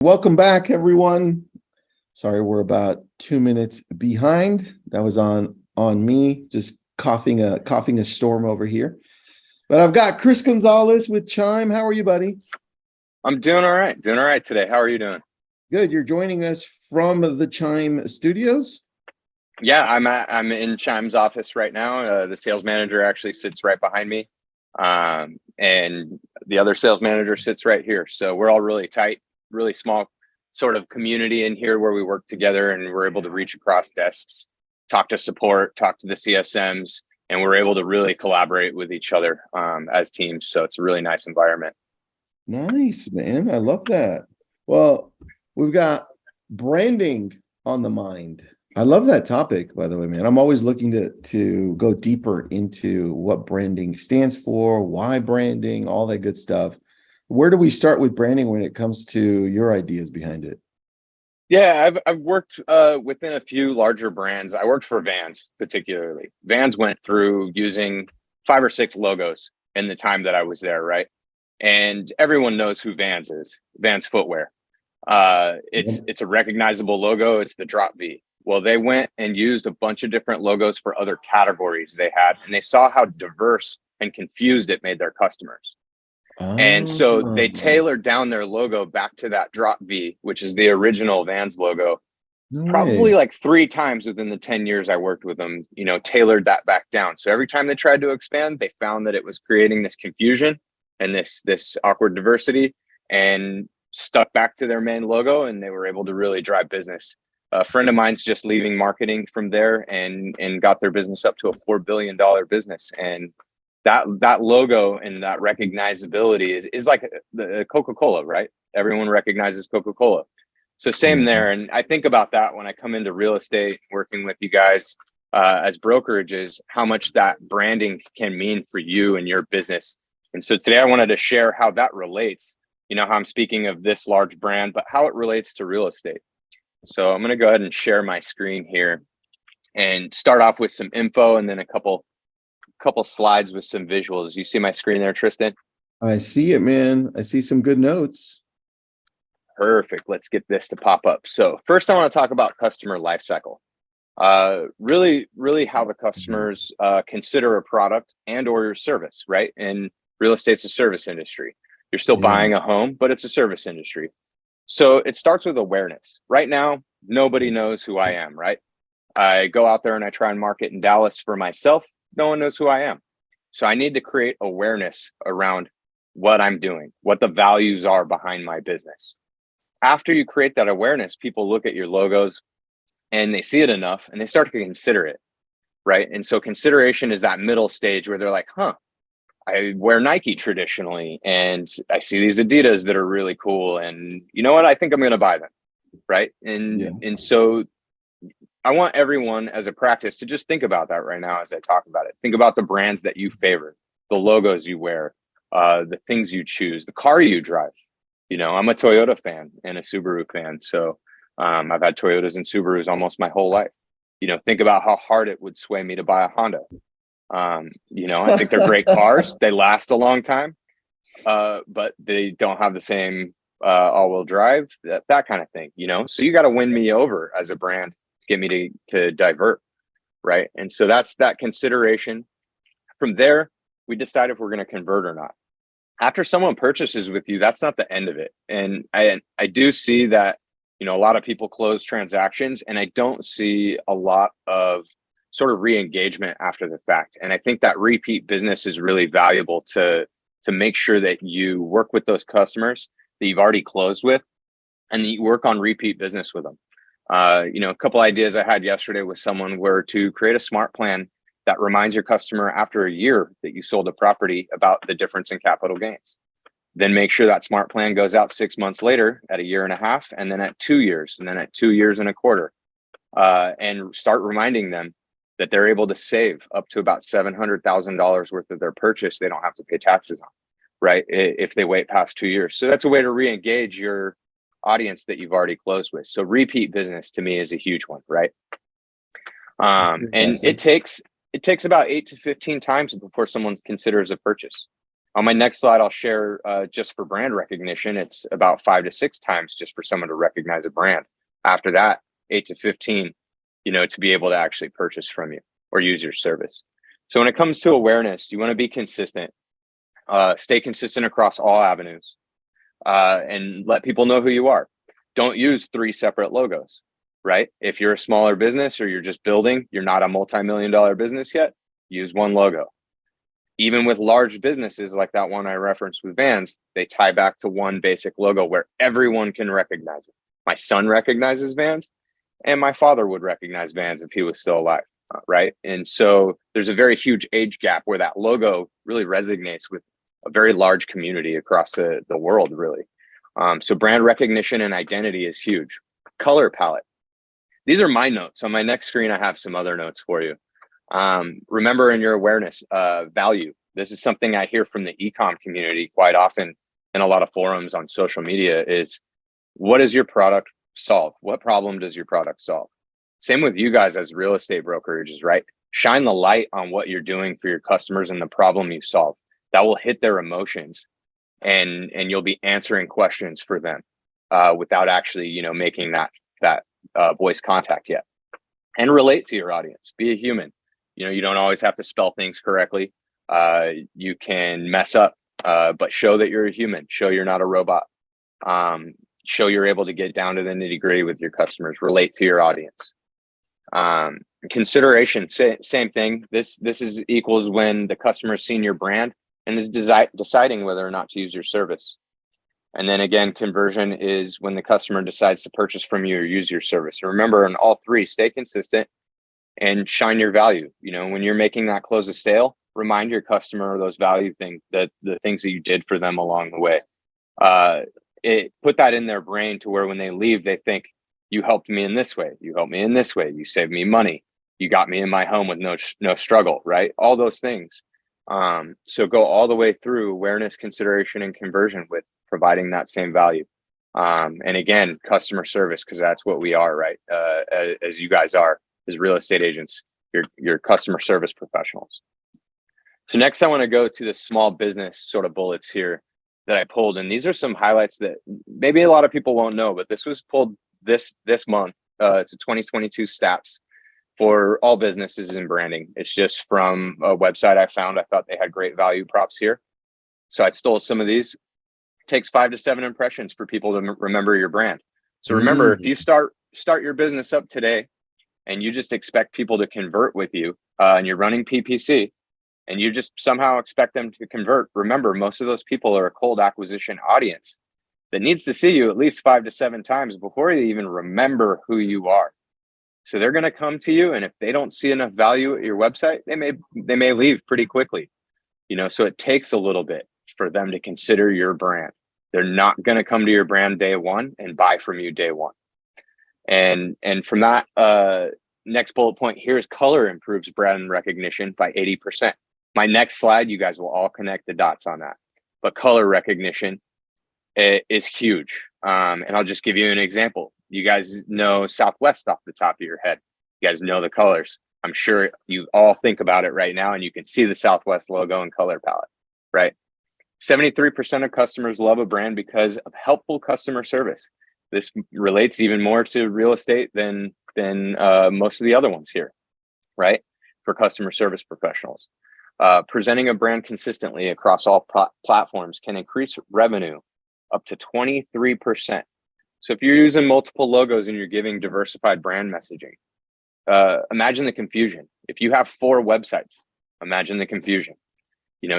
Welcome back, everyone. Sorry, we're about 2 minutes behind. That was on me, just coughing a storm over here. But I've got Chris Gonzales with Chime. How are you, buddy? I'm doing all right. Doing all right today. How are you doing? Good. You're joining us from the Chime Studios. Yeah, I'm in Chime's office right now. The sales manager actually sits right behind me, and the other sales manager sits right here. So we're all really tight, really small sort of community in here where we work together, and we're able to reach across desks, talk to support, talk to the CSMs, and we're able to really collaborate with each other as teams. So it's a really nice environment. Nice, man. I love that. Well, we've got branding on the mind. I love that topic, by the way, man. I'm always looking to go deeper into what branding stands for, why branding, all that good stuff. Where do we start with branding when it comes to your ideas behind it? Yeah, I've worked within a few larger brands. I worked for Vans particularly. Vans went through using 5 or 6 logos in the time that I was there, right? And everyone knows who Vans is. Vans footwear. It's a recognizable logo. It's the drop V. Well, they went and used a bunch of different logos for other categories they had, and they saw how diverse and confused it made their customers. And so they tailored down their logo back to that drop V, which is the original Vans logo. Probably like 3 times within the 10 years I worked with them, tailored that back down. So every time they tried to expand, they found that it was creating this confusion and this awkward diversity, and stuck back to their main logo, and they were able to really drive business. A friend of mine's just leaving marketing from there and got their business up to a $4 billion business. And that logo and that recognizability is like the Coca-Cola, right? Everyone recognizes Coca-Cola. So same there. And I think about that when I come into real estate, working with you guys as brokerages, how much that branding can mean for you and your business. And so today I wanted to share how that relates, how I'm speaking of this large brand, but how it relates to real estate. So I'm going to go ahead and share my screen here and start off with some info and then a couple slides with some visuals. You see my screen there, Tristan? I see it, man. I see some good notes. Perfect. Let's get this to pop up. So first I want to talk about customer lifecycle. Really how the customers consider a product and or your service, right? And real estate's a service industry. You're still buying a home, but it's a service industry. So it starts with awareness. Right now, nobody knows who I am, right? I go out there and I try and market in Dallas for myself. No one knows who I am. So I need to create awareness around what I'm doing, what the values are behind my business. After you create that awareness, people look at your logos and they see it enough and they start to consider it, right? And so consideration is that middle stage where they're like, I wear Nike traditionally and I see these Adidas that are really cool. And you know what? I think I'm going to buy them, right? And so I want everyone as a practice to just think about that right now as I talk about it. Think about the brands that you favor, the logos you wear, the things you choose, the car you drive. I'm a Toyota fan and a Subaru fan. So I've had Toyotas and Subarus almost my whole life. Think about how hard it would sway me to buy a Honda. I think they're great cars. They last a long time, but they don't have the same all-wheel drive, that kind of thing, So you got to win me over as a brand to get me to divert, right? And so that's that consideration. From there, we decide if we're going to convert or not. After someone purchases with you, that's not the end of it. And I do see that, a lot of people close transactions, and I don't see a lot of sort of re-engagement after the fact. And I think that repeat business is really valuable to make sure that you work with those customers that you've already closed with and that you work on repeat business with them. A couple ideas I had yesterday with someone were to create a smart plan that reminds your customer after a year that you sold a property about the difference in capital gains. Then make sure that smart plan goes out 6 months later at 1.5 years, and then at 2 years, and then at 2.25 years, and start reminding them that they're able to save up to about $700,000 worth of their purchase. They don't have to pay taxes on, right? If they wait past 2 years. So that's a way to re-engage your audience that you've already closed with. So repeat business to me is a huge one, right? And it takes it takes about 8 to 15 times before someone considers a purchase. On my next slide, I'll share just for brand recognition, it's about 5 to 6 times just for someone to recognize a brand. After that, 8 to 15, to be able to actually purchase from you or use your service. So when it comes to awareness, you want to be consistent, stay consistent across all avenues, and let people know who you are. Don't use 3 separate logos, right? If you're a smaller business or you're just building, you're not a multi-million-dollar business yet, use one logo. Even with large businesses like that one I referenced with Vans, they tie back to one basic logo where everyone can recognize it. My son recognizes Vans, and my father would recognize Vans if he was still alive, right? And so there's a very huge age gap where that logo really resonates with a very large community across the world, really. So brand recognition and identity is huge. Color palette. These are my notes. On my next screen, I have some other notes for you. Remember in your awareness, value. This is something I hear from the e-com community quite often in a lot of forums on social media is, what does your product solve? What problem does your product solve? Same with you guys as real estate brokerages, right? Shine the light on what you're doing for your customers and the problem you solve. That will hit their emotions, and you'll be answering questions for them without actually, making that voice contact yet. And relate to your audience. Be a human. You don't always have to spell things correctly. You can mess up, but show that you're a human. Show you're not a robot. Show you're able to get down to the nitty gritty with your customers. Relate to your audience. Consideration, same thing. This is equals when the customer's seen your brand and is deciding whether or not to use your service. And then again, conversion is when the customer decides to purchase from you or use your service. Remember, in all three, stay consistent and shine your value. When you're making that close of sale, remind your customer of those value things, the things that you did for them along the way. Put that in their brain to where when they leave, they think, you helped me in this way. You helped me in this way. You saved me money. You got me in my home with no struggle, right? All those things. So go all the way through awareness, consideration, and conversion with providing that same value. And again, customer service, because that's what we are, right? As you guys are as real estate agents, you're customer service professionals. So next I want to go to the small business sort of bullets here that I pulled. And these are some highlights that maybe a lot of people won't know, but this was pulled this month. It's a 2022 stats for all businesses in branding. It's just from a website I found. I thought they had great value props here. So I stole some of these. It takes 5 to 7 impressions for people to remember your brand. So remember, if you start your business up today and you just expect people to convert with you, and you're running PPC and you just somehow expect them to convert, remember, most of those people are a cold acquisition audience that needs to see you at least 5 to 7 times before they even remember who you are. So they're going to come to you, and if they don't see enough value at your website, they may leave pretty quickly. So it takes a little bit for them to consider your brand. They're not going to come to your brand day one and buy from you day one. And from that next bullet point, here's color improves brand recognition by 80%. My next slide, you guys will all connect the dots on that. But color recognition is huge. And I'll just give you an example. You guys know Southwest off the top of your head. You guys know the colors. I'm sure you all think about it right now, and you can see the Southwest logo and color palette, right? 73% of customers love a brand because of helpful customer service. This relates even more to real estate than most of the other ones here, right? For customer service professionals. Presenting a brand consistently across all platforms can increase revenue up to 23%. So if you're using multiple logos and you're giving diversified brand messaging, imagine the confusion. If you have 4 websites, imagine the confusion.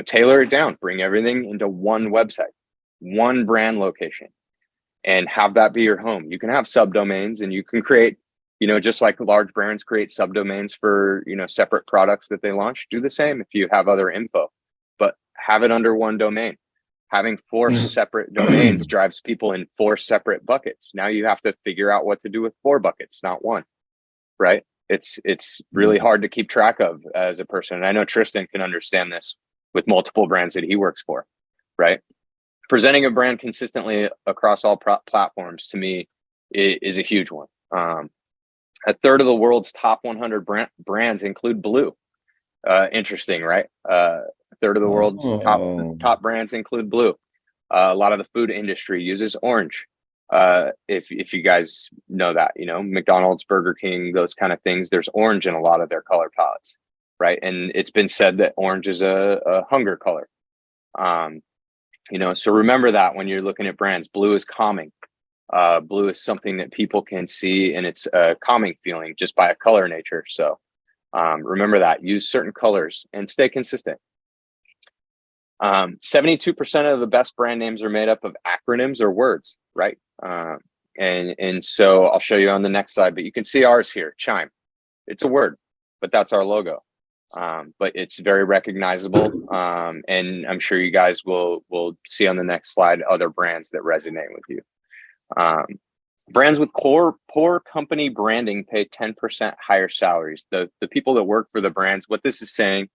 Tailor it down, bring everything into one website, one brand location, and have that be your home. You can have subdomains, and you can create, just like large brands create subdomains for, separate products that they launch. Do the same if you have other info, but have it under one domain. Having 4 separate domains drives people in 4 separate buckets. Now you have to figure out what to do with 4 buckets, not one, right? It's really hard to keep track of as a person. And I know Tristan can understand this with multiple brands that he works for, right? Presenting a brand consistently across all platforms, to me, is a huge one. A third of the world's top 100 brands include blue. Interesting, right? A third of the world's top brands include blue. A lot of the food industry uses orange. If you guys know that, you know, McDonald's, Burger King, those kind of things, there's orange in a lot of their color palettes, right? And it's been said that orange is a hunger color. You know, so remember that when you're looking at brands. Blue is calming. Blue is something that people can see, and it's a calming feeling just by a color nature. So remember that. Use certain colors and stay consistent. 72% of the best brand names are made up of acronyms or words, right? And so I'll show you on the next slide, but you can see ours here, Chime. It's a word, but that's our logo. But it's very recognizable. And I'm sure you guys will see on the next slide other brands that resonate with you. Brands with poor company branding pay 10% higher salaries. The people that work for the brands, what this is saying,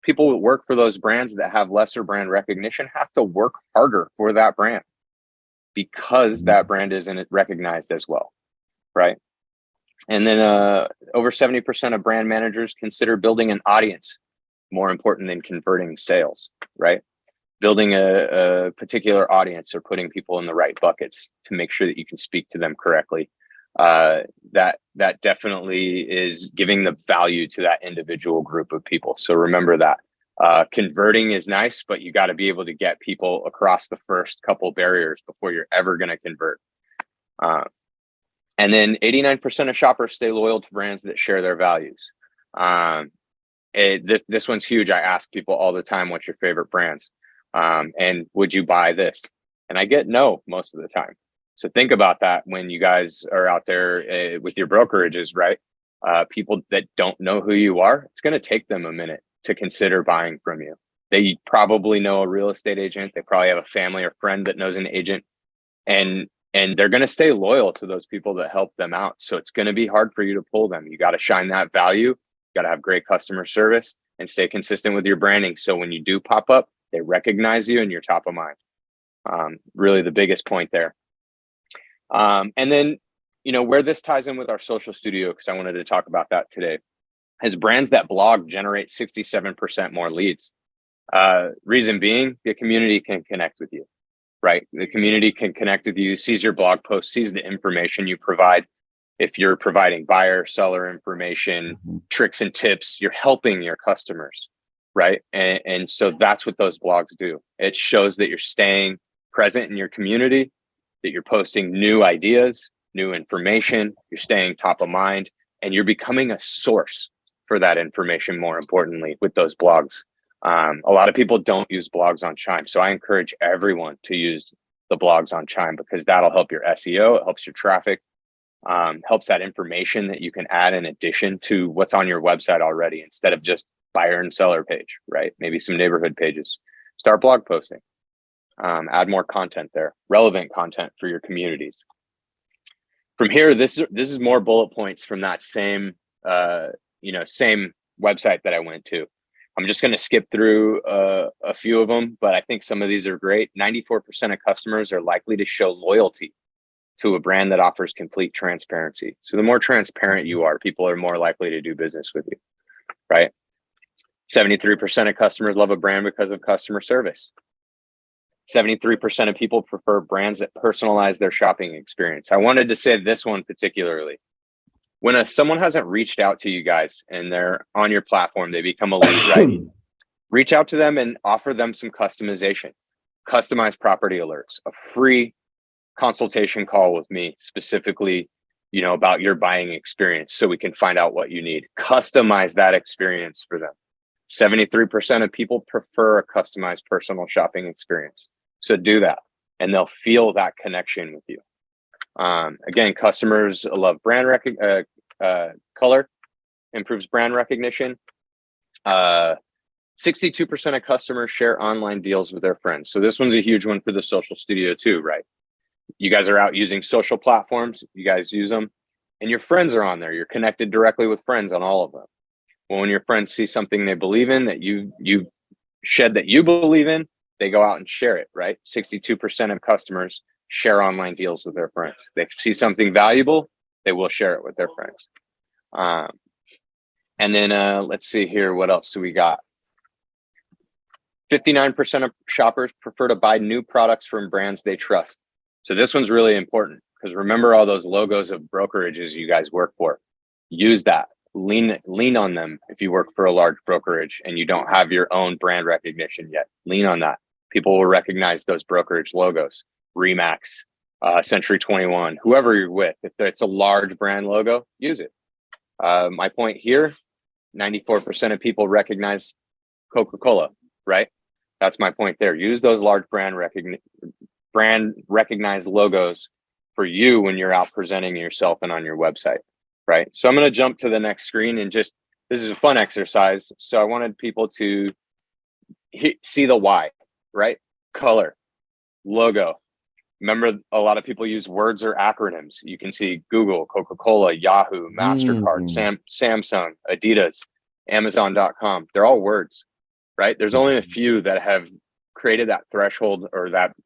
people that work for those brands that have lesser brand recognition have to work harder for that brand because that brand isn't recognized as well, right? And then over 70% of brand managers consider building an audience more important than converting sales, right? Building a particular audience or putting people in the right buckets to make sure that you can speak to them correctly. That definitely is giving the value to that individual group of people. So remember that. Converting is nice, but you got to be able to get people across the first couple barriers before you're ever going to convert. And then 89% of shoppers stay loyal to brands that share their values. This one's huge. I ask people all the time, what's your favorite brands? And would you buy this? And I get no most of the time. So think about that when you guys are out there with your brokerages, right? People that don't know who you are, it's going to take them a minute to consider buying from you. They probably know a real estate agent. They probably have a family or friend that knows an agent, and they're going to stay loyal to those people that help them out. So it's going to be hard for you to pull them. You got to shine that value. You got to have great customer service and stay consistent with your branding. So when you do pop up, they recognize you and you're top of mind. Really the biggest point there. And then, you know, where this ties in with our social studio, because I wanted to talk about that today, is brands that blog generate 67% more leads. Reason being, the community can connect with you, right? The community can connect with you, sees your blog post, sees the information you provide. If you're providing buyer, seller information, tricks and tips, you're helping your customers, right? And so that's what those blogs do. It shows that you're staying present in your community, that you're posting new ideas, new information, you're staying top of mind, and you're becoming a source for that information, more importantly, with those blogs. A lot of people don't use blogs on Chime. So I encourage everyone to use the blogs on Chime, because that'll help your SEO, it helps your traffic, helps that information that you can add in addition to what's on your website already, instead of just buyer and seller page, right? Maybe some neighborhood pages. Start blog posting. Add more content there, relevant content for your communities. From here, this is more bullet points from that same same website that I went to. I'm just going to skip through a few of them, but I think some of these are great. 94% of customers are likely to show loyalty to a brand that offers complete transparency. So the more transparent you are, people are more likely to do business with you, right? 73% of customers love a brand because of customer service. 73% of people prefer brands that personalize their shopping experience. I wanted to say this one particularly. When someone hasn't reached out to you guys and they're on your platform, they become a lead, right? Reach out to them and offer them some customization, customized property alerts, a free consultation call with me specifically, you know, about your buying experience, so we can find out what you need. Customize that experience for them. 73% of people prefer a customized personal shopping experience. So do that, and they'll feel that connection with you. Again, customers love brand color, improves brand recognition. 62% of customers share online deals with their friends. So this one's a huge one for the social studio too, right? You guys are out using social platforms, you guys use them, and your friends are on there. You're connected directly with friends on all of them. Well, when your friends see something they believe in, that you shed that you believe in, they go out and share it, right? 62% of customers share online deals with their friends. They see something valuable, they will share it with their friends. And then let's see here. What else do we got? 59% of shoppers prefer to buy new products from brands they trust. So this one's really important because remember all those logos of brokerages you guys work for. Use that. Lean on them if you work for a large brokerage and you don't have your own brand recognition yet. Lean on that. People will recognize those brokerage logos. Remax, Century 21, whoever you're with. If it's a large brand logo, use it. My point here, 94% of people recognize Coca-Cola, right? That's my point there. Use those large brand recognized logos for you when you're out presenting yourself and on your website, right? So I'm going to jump to the next screen and just, this is a fun exercise. So I wanted people to see the why, right? Color, logo. Remember, a lot of people use words or acronyms. You can see Google, Coca-Cola, Yahoo, MasterCard, Samsung, Adidas, Amazon.com. They're all words, right? There's only a few that have created that threshold or that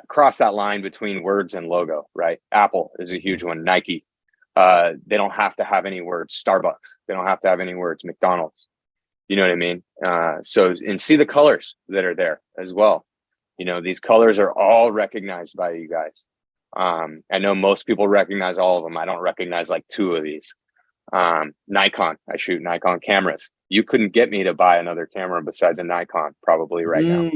cross that line between words and logo, right? Apple is a huge one. Nike, they don't have to have any words. Starbucks, they don't have to have any words. McDonald's, you know what I mean? And see the colors that are there as well. You know, these colors are all recognized by you guys. I know most people recognize all of them. I don't recognize like two of these. Nikon, I shoot Nikon cameras. You couldn't get me to buy another camera besides a Nikon probably right now.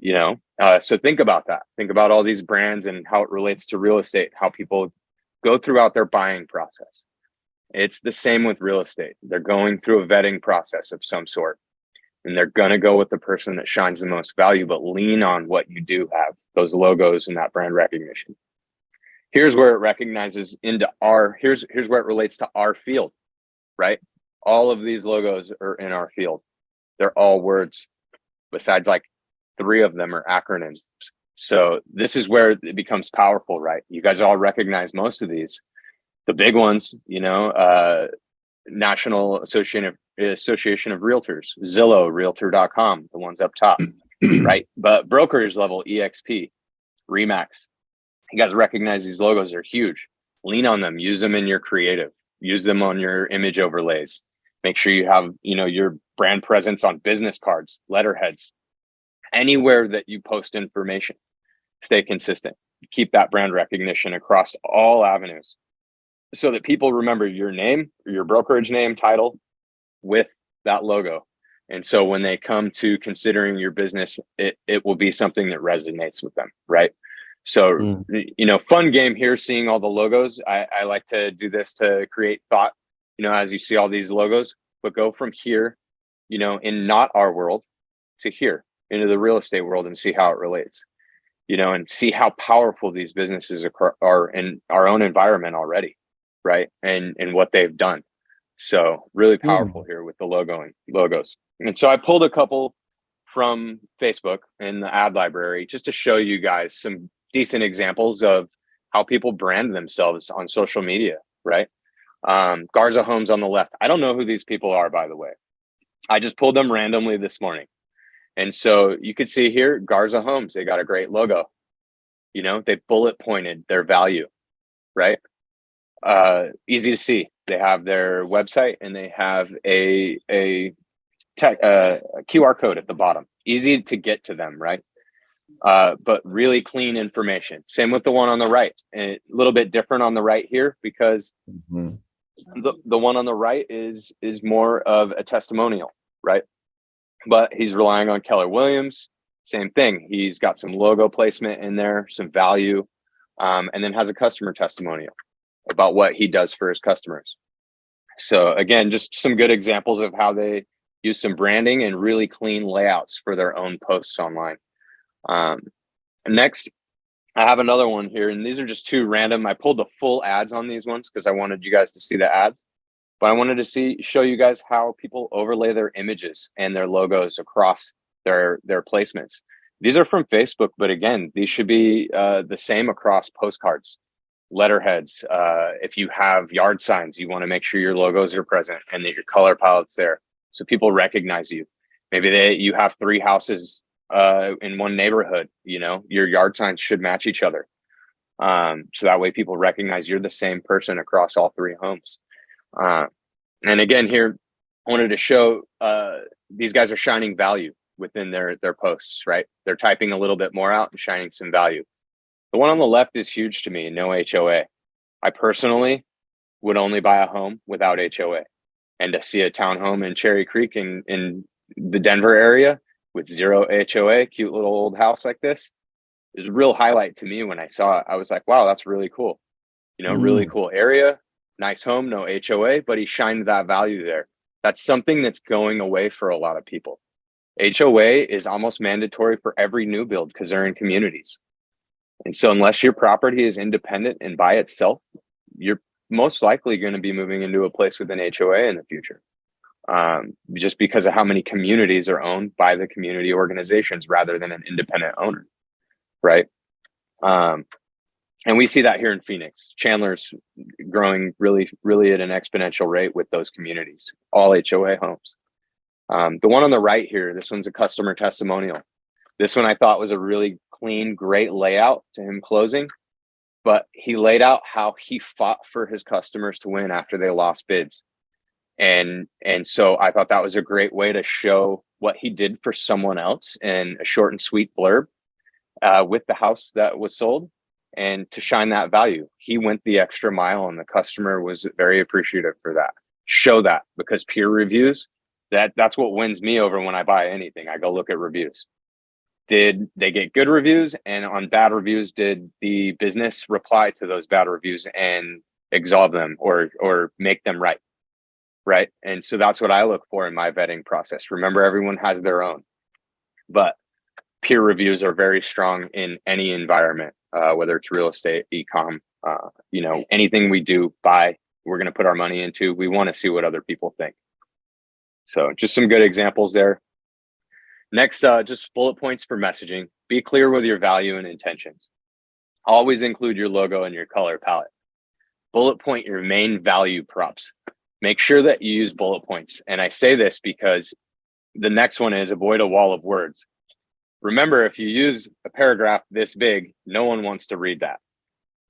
You know, so think about that. Think about all these brands and how it relates to real estate, how people go throughout their buying process. It's the same with real estate. They're going through a vetting process of some sort. And they're going to go with the person that shines the most value, but lean on what you do have, those logos and that brand recognition. Here's where it recognizes into here's where it relates to our field, right? All of these logos are in our field. They're all words. Besides like 3 of them are acronyms. So this is where it becomes powerful, right? You guys all recognize most of these. The big ones, you know, National Association of Realtors, Zillow, Realtor.com, the ones up top, right? But brokerage level, EXP, Remax. You guys recognize these logos, they're huge. Lean on them, use them in your creative, use them on your image overlays. Make sure you have, you know, your brand presence on business cards, letterheads, anywhere that you post information. Stay consistent. Keep that brand recognition across all avenues, so that people remember your name, your brokerage name, title with that logo. And so when they come to considering your business, it will be something that resonates with them, right? So, you know, fun game here, seeing all the logos. I like to do this to create thought, you know, as you see all these logos, but go from here, you know, in not our world to here into the real estate world and see how it relates, you know, and see how powerful these businesses are in our own environment already. Right. And what they've done. So really powerful here with the logos. And so I pulled a couple from Facebook in the ad library just to show you guys some decent examples of how people brand themselves on social media. Right. Garza Homes on the left. I don't know who these people are, by the way. I just pulled them randomly this morning. And so you could see here, Garza Homes, they got a great logo. You know, they bullet pointed their value. Right. Easy to see. They have their website and they have a QR code at the bottom. Easy to get to them, right? But really clean information. Same with the one on the right. A little bit different on the right here because the one on the right is more of a testimonial, right? But he's relying on Keller Williams. Same thing. He's got some logo placement in there, some value, and then has a customer testimonial about what he does for his customers. So again, just some good examples of how they use some branding and really clean layouts for their own posts online. Next, I have another one here, and these are just 2 random. I pulled the full ads on these ones because I wanted you guys to see the ads, but I wanted to show you guys how people overlay their images and their logos across their placements. These are from Facebook, but again, these should be the same across postcards, letterheads. If you have yard signs, you want to make sure your logos are present and that your color palette's there so people recognize you. Maybe you have 3 houses in one neighborhood, you know, your yard signs should match each other. So that way people recognize you're the same person across all 3 homes. And again, here, I wanted to show these guys are shining value within their posts, right? They're typing a little bit more out and shining some value. The one on the left is huge to me, no HOA. I personally would only buy a home without HOA. And to see a townhome in Cherry Creek in the Denver area with 0 HOA, cute little old house like this, is a real highlight to me when I saw it. I was like, wow, that's really cool. You know, really cool area, nice home, no HOA, but he shined that value there. That's something that's going away for a lot of people. HOA is almost mandatory for every new build because they're in communities. And so unless your property is independent and by itself, you're most likely going to be moving into a place with an HOA in the future. Just because of how many communities are owned by the community organizations rather than an independent owner, right? And we see that here in Phoenix. Chandler's growing really, really at an exponential rate with those communities, all HOA homes. The one on the right here, this one's a customer testimonial. This one I thought was a really clean, great layout to him closing, but he laid out how he fought for his customers to win after they lost bids. And so I thought that was a great way to show what he did for someone else in a short and sweet blurb with the house that was sold, and to shine that value. He went the extra mile and the customer was very appreciative for that. Show that, because peer reviews, that's what wins me over when I buy anything. I go look at reviews. Did they get good reviews? And on bad reviews, did the business reply to those bad reviews and absolve them or make them right? Right. And so that's what I look for in my vetting process. Remember, everyone has their own, but peer reviews are very strong in any environment, whether it's real estate, e-com, anything we do buy, we're going to put our money into. We want to see what other people think. So just some good examples there. Next, just bullet points for messaging. Be clear with your value and intentions. Always include your logo and your color palette. Bullet point your main value props. Make sure that you use bullet points. And I say this because the next one is avoid a wall of words. Remember, if you use a paragraph this big, no one wants to read that.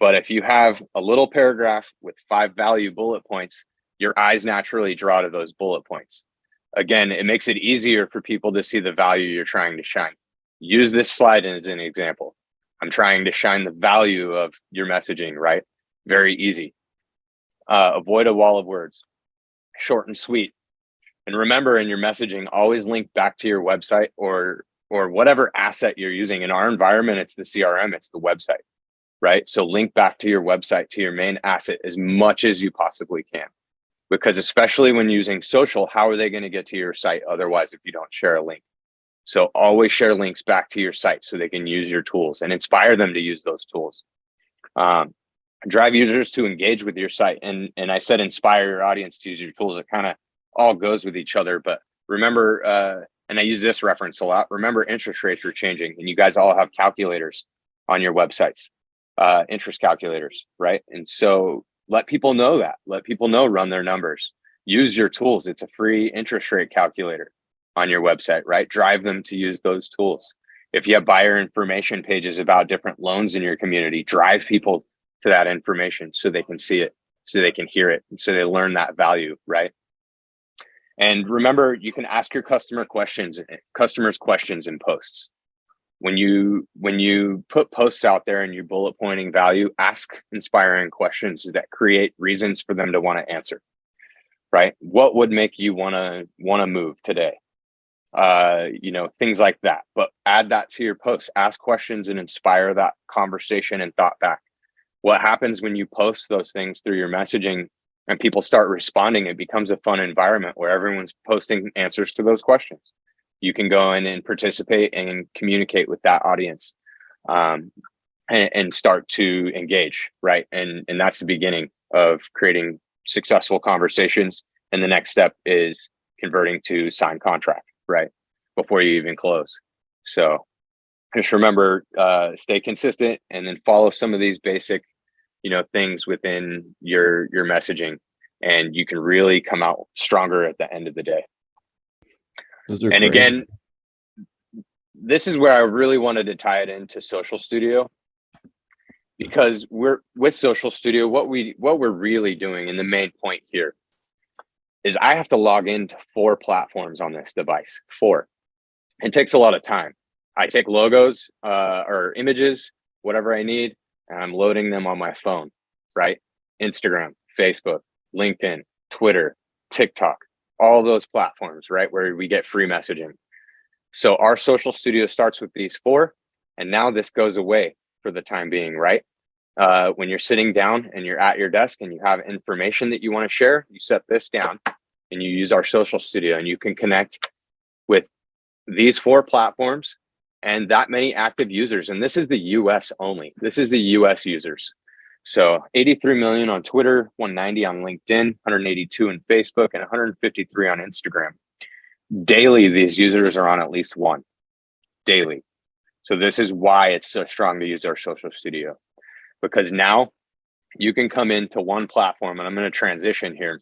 But if you have a little paragraph with 5 value bullet points, your eyes naturally draw to those bullet points. Again, it makes it easier for people to see the value you're trying to shine. Use this slide as an example. I'm trying to shine the value of your messaging, right? Very easy. Avoid a wall of words. Short and sweet. And remember, in your messaging, always link back to your website or whatever asset you're using. In our environment, it's the CRM, it's the website, right? So link back to your website, to your main asset as much as you possibly can. Because especially when using social, how are they going to get to your site otherwise if you don't share a link? So always share links back to your site so they can use your tools and inspire them to use those tools. Drive users to engage with your site. And I said inspire your audience to use your tools. It kind of all goes with each other. But remember, and I use this reference a lot, remember interest rates are changing and you guys all have calculators on your websites, interest calculators, right? And so let people know that. Let people know, run their numbers. Use your tools. It's a free interest rate calculator on your website, right? Drive them to use those tools. If you have buyer information pages about different loans in your community, drive people to that information so they can see it, so they can hear it, so they learn that value, right? And remember, you can ask your customers questions in posts. When you put posts out there and you bullet pointing value, ask inspiring questions that create reasons for them to want to answer, right? What would make you want to move today? Things like that. But add that to your post. Ask questions and inspire that conversation and thought back. What happens when you post those things through your messaging and people start responding? It becomes a fun environment where everyone's posting answers to those questions. You can go in and participate and communicate with that audience and start to engage, right? And that's the beginning of creating successful conversations. And the next step is converting to signed contract, right? Before you even close. So just remember, stay consistent and then follow some of these basic, things within your messaging, and you can really come out stronger at the end of the day. And great. Again, this is where I really wanted to tie it into Social Studio, because we're with Social Studio, what we're really doing, and the main point here is I have to log into 4 platforms on this device. 4. It takes a lot of time. I take logos or images, whatever I need, and I'm loading them on my phone, right? Instagram, Facebook, LinkedIn, Twitter, TikTok, all those platforms, right? Where we get free messaging. So our social studio starts with these 4, and now this goes away for the time being, right? When you're sitting down and you're at your desk and you have information that you want to share, you set this down and you use our social studio, and you can connect with these 4 platforms and that many active users. And this is the US only. This is the US users. So 83 million on Twitter, 190 on LinkedIn, 182 in Facebook, and 153 on Instagram. Daily, these users are on at least one daily. So this is why it's so strong to use our social studio, because now you can come into one platform, and I'm going to transition here.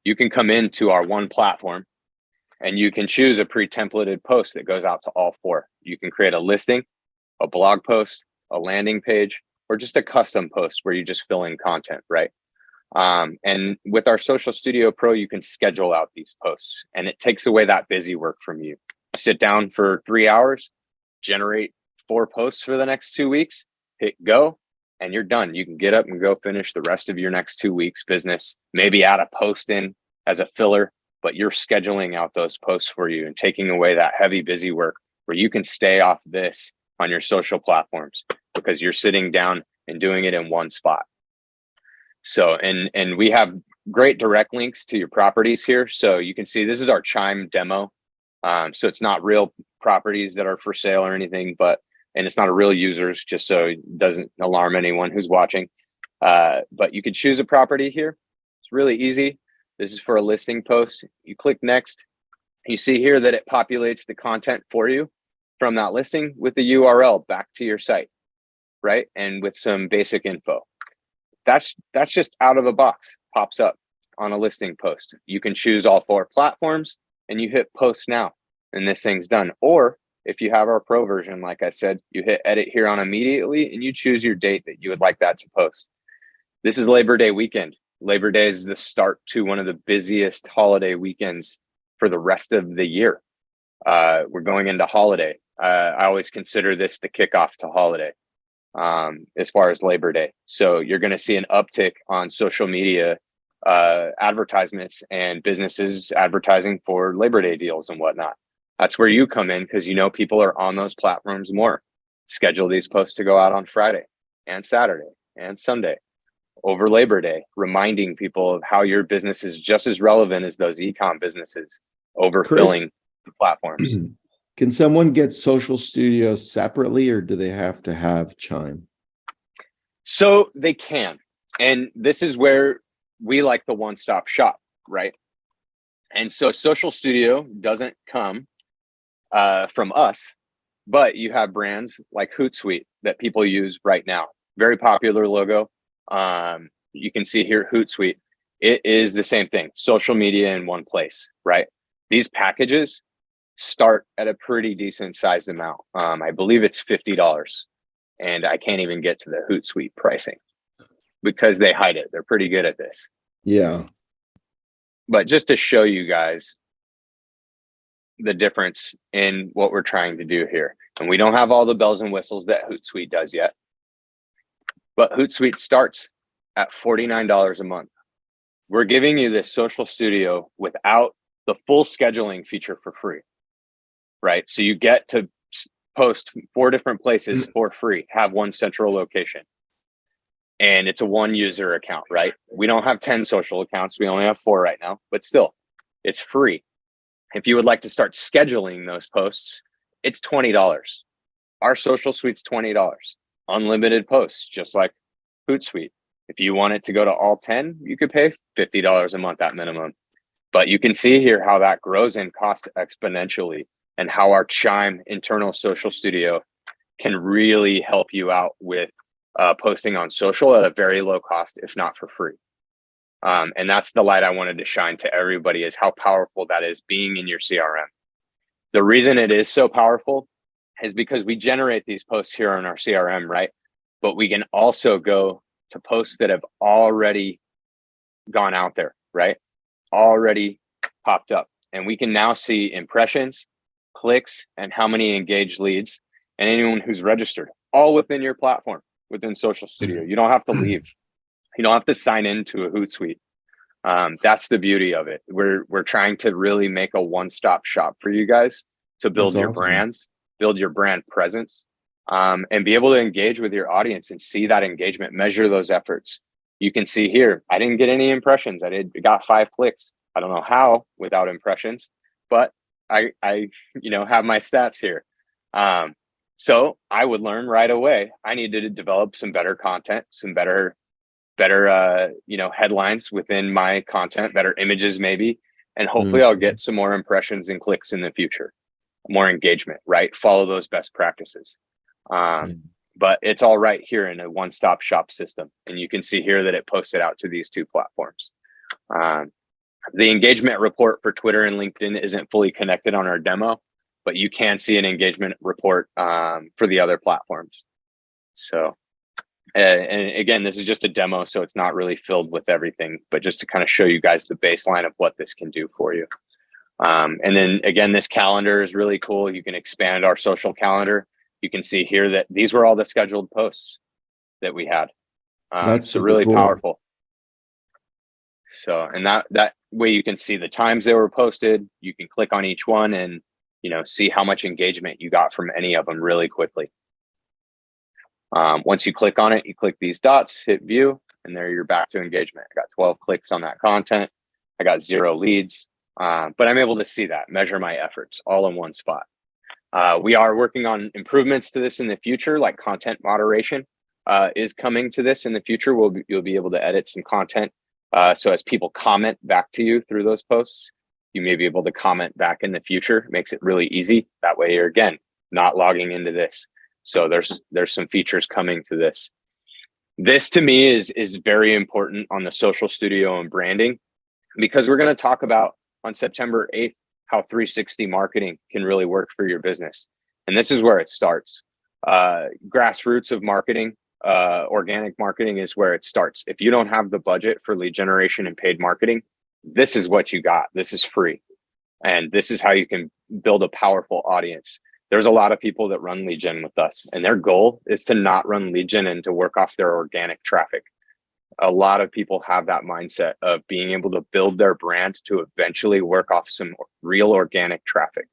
You can come into our one platform and you can choose a pre-templated post that goes out to all 4. You can create a listing, a blog post, a landing page, or just a custom post where you just fill in content, right? And with our Social Studio Pro, you can schedule out these posts, and it takes away that busy work from you. Sit down for 3 hours, generate 4 posts for the next 2 weeks, hit go, and you're done. You can get up and go finish the rest of your next 2 weeks business, maybe add a post in as a filler, but you're scheduling out those posts for you and taking away that heavy, busy work where you can stay off this on your social platforms because you're sitting down and doing it in one spot. So, and we have great direct links to your properties here. So you can see this is our Chime demo. So it's not real properties that are for sale or anything, and it's not a real users, just so it doesn't alarm anyone who's watching. But you can choose a property here. It's really easy. This is for a listing post. You click next. You see here that it populates the content for you from that listing with the URL back to your site, right? And with some basic info. That's just out of the box, pops up on a listing post. You can choose all 4 platforms and you hit post now and this thing's done. Or if you have our pro version, like I said, you hit edit here on immediately and you choose your date that you would like that to post. This is Labor Day weekend. Labor Day is the start to one of the busiest holiday weekends for the rest of the year. We're going into holiday. I always consider this the kickoff to holiday as far as Labor Day. So you're going to see an uptick on social media advertisements and businesses advertising for Labor Day deals and whatnot. That's where you come in because you know people are on those platforms more. Schedule these posts to go out on Friday and Saturday and Sunday over Labor Day, reminding people of how your business is just as relevant as those e-com businesses overfilling the platforms. Can someone get Social Studio separately, or do they have to have Chime? So they can. And this is where we like the one-stop shop, right? And so Social Studio doesn't come from us, but you have brands like Hootsuite that people use right now. Very popular logo. You can see here Hootsuite. It is the same thing, social media in one place, right? These packages start at a pretty decent sized amount. I believe it's $50, and I can't even get to the Hootsuite pricing because they hide it. They're pretty good at this. Yeah. But just to show you guys the difference in what we're trying to do here. And we don't have all the bells and whistles that Hootsuite does yet. But Hootsuite starts at $49 a month. We're giving you this social studio without the full scheduling feature for free, right? So you get to post 4 different places for free, have one central location. And it's a 1 user account, right? We don't have 10 social accounts. We only have 4 right now, but still, it's free. If you would like to start scheduling those posts, it's $20. Our social suite's $20. Unlimited posts, just like Hootsuite. If you want it to go to all 10, you could pay $50 a month at minimum. But you can see here how that grows in cost exponentially and how our Chime internal social studio can really help you out with posting on social at a very low cost, if not for free. And that's the light I wanted to shine to everybody, is how powerful that is being in your CRM. The reason it is so powerful is because we generate these posts here on our CRM, right? But we can also go to posts that have already gone out there, right? already popped up, and we can now see impressions, clicks, and how many engaged leads, and anyone who's registered, all within your platform, within Social Studio. You don't have to leave. You don't have to sign into a Hootsuite. That's the beauty of it. We're trying to really make a one-stop shop for you guys to build That's your awesome. brands, build your brand presence, and be able to engage with your audience and see that engagement, measure those efforts. You can see here, I didn't get any impressions. Got 5 clicks. I don't know how without impressions, but I have my stats here. So I would learn right away. I needed to develop some better content, some better headlines within my content, better images maybe, and hopefully I'll get some more impressions and clicks in the future, more engagement, right? Follow those best practices. But it's all right here in a one-stop shop system, and you can see here that it posted out to these 2 platforms. The engagement report for Twitter and LinkedIn isn't fully connected on our demo, but you can see an engagement report for the other platforms. So and again, this is just a demo, so it's not really filled with everything, but just to kind of show you guys the baseline of what this can do for you. And then again, this calendar is really cool. You can expand our social calendar. You can see here that these were all the scheduled posts that we had. That's so really cool. Powerful. So, and that way you can see the times they were posted. You can click on each one and, see how much engagement you got from any of them really quickly. Once you click on it, you click these dots, hit view, and there you're back to engagement. I got 12 clicks on that content. I got 0 leads, but I'm able to see that, measure my efforts all in one spot. We are working on improvements to this in the future, like content moderation is coming to this in the future. You'll be able to edit some content. So as people comment back to you through those posts, you may be able to comment back in the future. It makes it really easy. That way you're, again, not logging into this. So there's some features coming to this. This to me is very important on the Social Studio and branding, because we're going to talk about on September 8th how 360 marketing can really work for your business. And this is where it starts. Grassroots of marketing, organic marketing is where it starts. If you don't have the budget for lead generation and paid marketing, this is what you got. This is free. And this is how you can build a powerful audience. There's a lot of people that run lead gen with us, and their goal is to not run lead gen and to work off their organic traffic. A lot of people have that mindset of being able to build their brand to eventually work off some real organic traffic.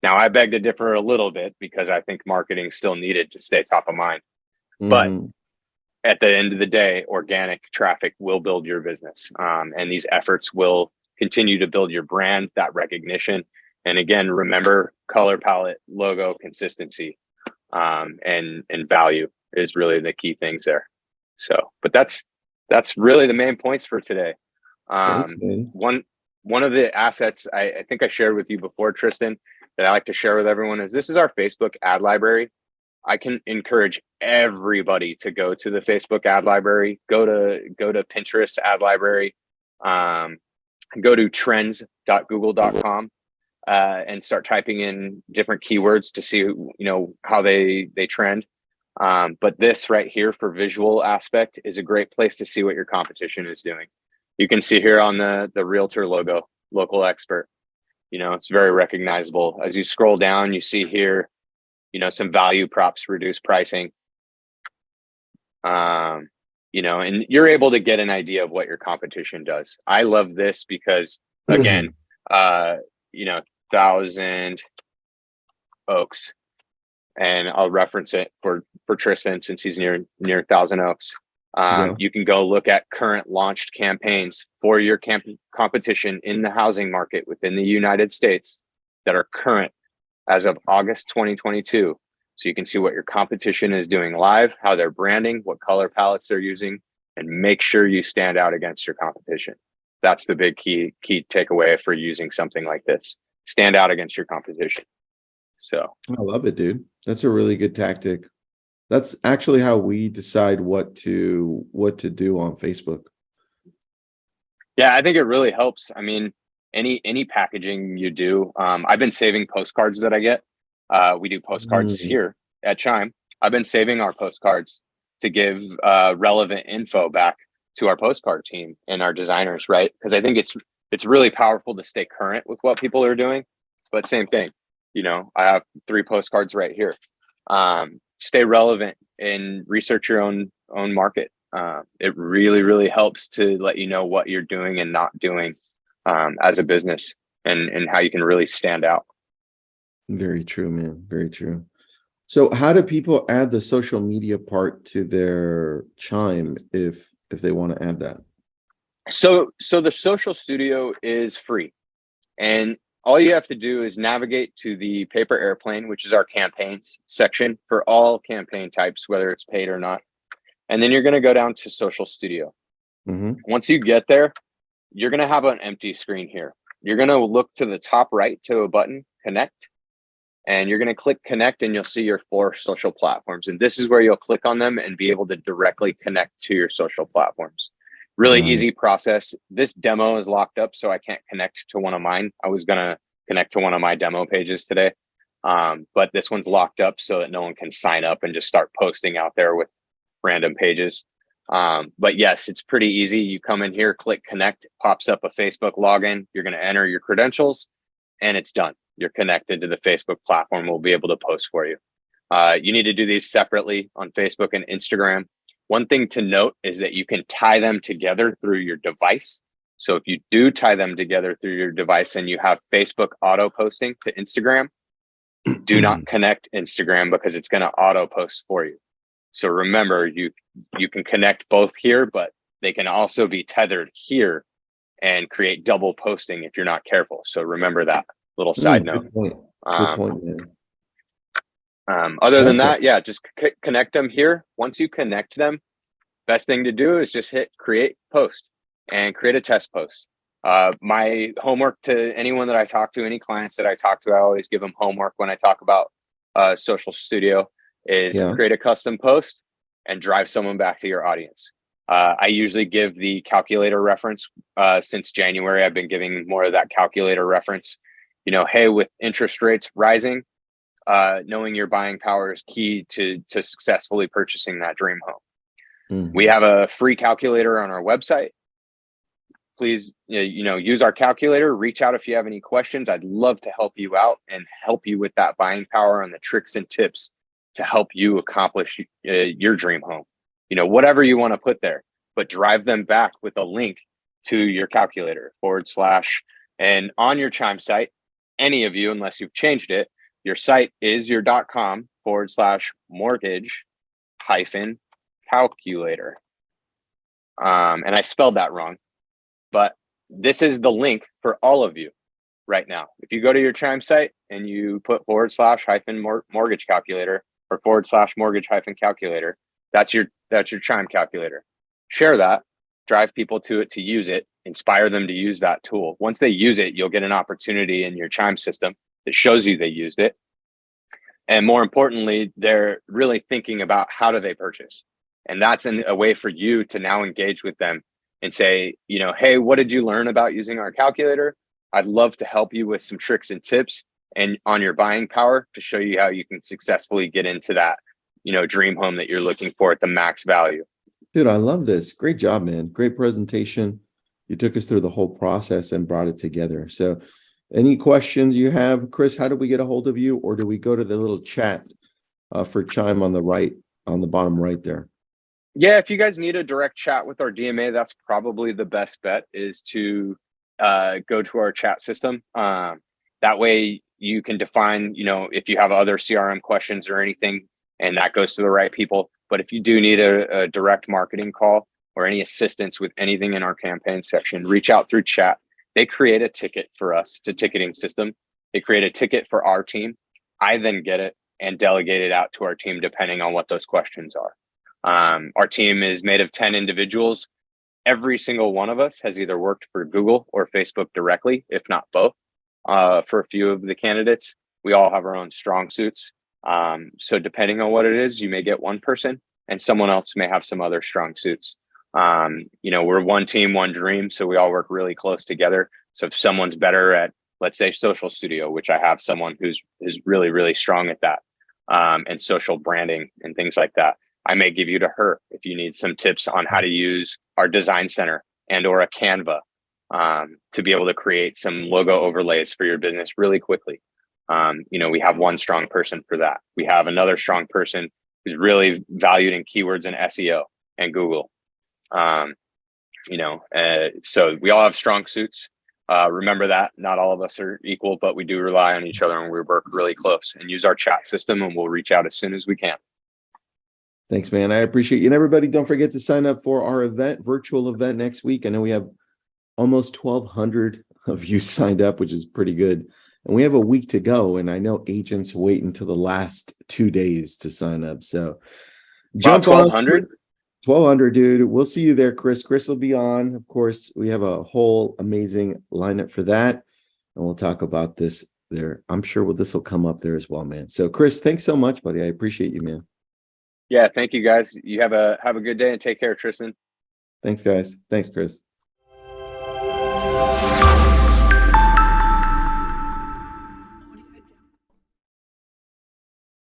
Now, I beg to differ a little bit, because I think marketing still needed to stay top of mind. But at the end of the day, organic traffic will build your business. And these efforts will continue to build your brand, that recognition. And again, remember, color palette, logo, consistency, and value is really the key things there. So, but that's really the main points for today. One of the assets I think I shared with you before, Tristan, that I like to share with everyone is this is our Facebook ad library. I can encourage everybody to go to the Facebook ad library, go to Pinterest ad library, go to trends.google.com. And start typing in different keywords to see, how they trend. But this right here for visual aspect is a great place to see what your competition is doing. You can see here on the realtor logo, local expert, it's very recognizable. As you scroll down, you see here, some value props, reduced pricing, and you're able to get an idea of what your competition does. I love this because, again, 1,000 Oaks, and I'll reference it for Tristan since he's near 1,000 Oaks. You can go look at current launched campaigns for your competition in the housing market within the United States that are current as of August 2022. So you can see what your competition is doing live, how they're branding, what color palettes they're using, and make sure you stand out against your competition. That's the big key takeaway for using something like this. Stand out against your competition. So I love it, dude. That's a really good tactic. That's actually how we decide what to do on Facebook. Yeah, I think it really helps. I mean, any packaging you do. I've been saving postcards that I get. We do postcards here at Chime. I've been saving our postcards to give relevant info back to our postcard team and our designers, right? Because I think it's really powerful to stay current with what people are doing. But same thing, I have 3 postcards right here. Stay relevant and research your own market. It really, really helps to let you know what you're doing and not doing as a business, and how you can really stand out. Very true, man. Very true. So how do people add the social media part to their Chime if they want to add that? So the Social Studio is free, and all you have to do is navigate to the paper airplane, which is our campaigns section for all campaign types, whether it's paid or not. And then you're going to go down to Social Studio. Mm-hmm. Once you get there, you're going to have an empty screen here. You're going to look to the top right to a button, Connect, and you're going to click Connect, and you'll see your 4 social platforms. And this is where you'll click on them and be able to directly connect to your social platforms. Really easy process. This demo is locked up, so I can't connect to one of mine. I was going to connect to one of my demo pages today, but this one's locked up so that no one can sign up and just start posting out there with random pages. But yes, it's pretty easy. You come in here, click Connect, it pops up a Facebook login. You're going to enter your credentials, and it's done. You're connected to the Facebook platform. We'll be able to post for you. You need to do these separately on Facebook and Instagram. One thing to note is that you can tie them together through your device. So if you do tie them together through your device and you have Facebook auto posting to Instagram, do not connect Instagram because it's going to auto post for you. So remember, you can connect both here, but they can also be tethered here and create double posting if you're not careful. So remember that little side note. Good point, man. Other than that, yeah, just connect them here. Once you connect them, best thing to do is just hit create post and create a test post. My homework to anyone that I talk to, any clients that I talk to, I always give them homework when I talk about Social Studio is create a custom post and drive someone back to your audience. I usually give the calculator reference. Since January, I've been giving more of that calculator reference. Hey, with interest rates rising, knowing your buying power is key to successfully purchasing that dream home. Mm-hmm. We have a free calculator on our website. Please, use our calculator. Reach out if you have any questions. I'd love to help you out and help you with that buying power and the tricks and tips to help you accomplish your dream home. Whatever you want to put there, but drive them back with a link to your calculator / and on your Chime site, any of you, unless you've changed it, your site is your .com / mortgage -calculator. And I spelled that wrong, but this is the link for all of you right now. If you go to your Chime site and you put / -mortgage calculator or / mortgage -calculator, that's your Chime calculator. Share that, drive people to it to use it, inspire them to use that tool. Once they use it, you'll get an opportunity in your Chime system that shows you they used it. And more importantly, they're really thinking about how do they purchase. And that's a way for you to now engage with them and say, hey, what did you learn about using our calculator? I'd love to help you with some tricks and tips and on your buying power to show you how you can successfully get into that, dream home that you're looking for at the max value. Dude, I love this. Great job, man. Great presentation. You took us through the whole process and brought it together. So any questions you have, Chris, how do we get a hold of you? Or do we go to the little chat for Chime on the bottom right there? Yeah, if you guys need a direct chat with our DMA, that's probably the best bet is to go to our chat system. That way you can define, if you have other CRM questions or anything, and that goes to the right people. But if you do need a direct marketing call or any assistance with anything in our campaign section, reach out through chat. They create a ticket for us. It's a ticketing system. They create a ticket for our team. I then get it and delegate it out to our team depending on what those questions are. Our team is made of 10 individuals. Every single one of us has either worked for Google or Facebook directly, if not both. For a few of the candidates, we all have our own strong suits. So depending on what it is, you may get one person and someone else may have some other strong suits. We're one team, one dream. So we all work really close together. So if someone's better at, let's say, Social Studio, which I have someone who's really, really strong at that, and social branding and things like that, I may give you to her if you need some tips on how to use our design center and or a Canva. to be able to create some logo overlays for your business really quickly. We have one strong person for that. We have another strong person who's really valued in keywords and SEO and Google. So we all have strong suits. Remember that not all of us are equal, but we do rely on each other and we work really close and use our chat system, and we'll reach out as soon as we can. Thanks, man. I appreciate you. And everybody, don't forget to sign up for our virtual event next week. I know we have almost 1,200 of you signed up, which is pretty good. And we have a week to go. And I know agents wait until the last 2 days to sign up. So jump on. 1,200? 1,200, dude. We'll see you there, Chris. Chris will be on. Of course, we have a whole amazing lineup for that. And we'll talk about this there. I'm sure this will come up there as well, man. So Chris, thanks so much, buddy. I appreciate you, man. Yeah, thank you guys. You have a good day and take care, Tristan. Thanks, guys. Thanks, Chris.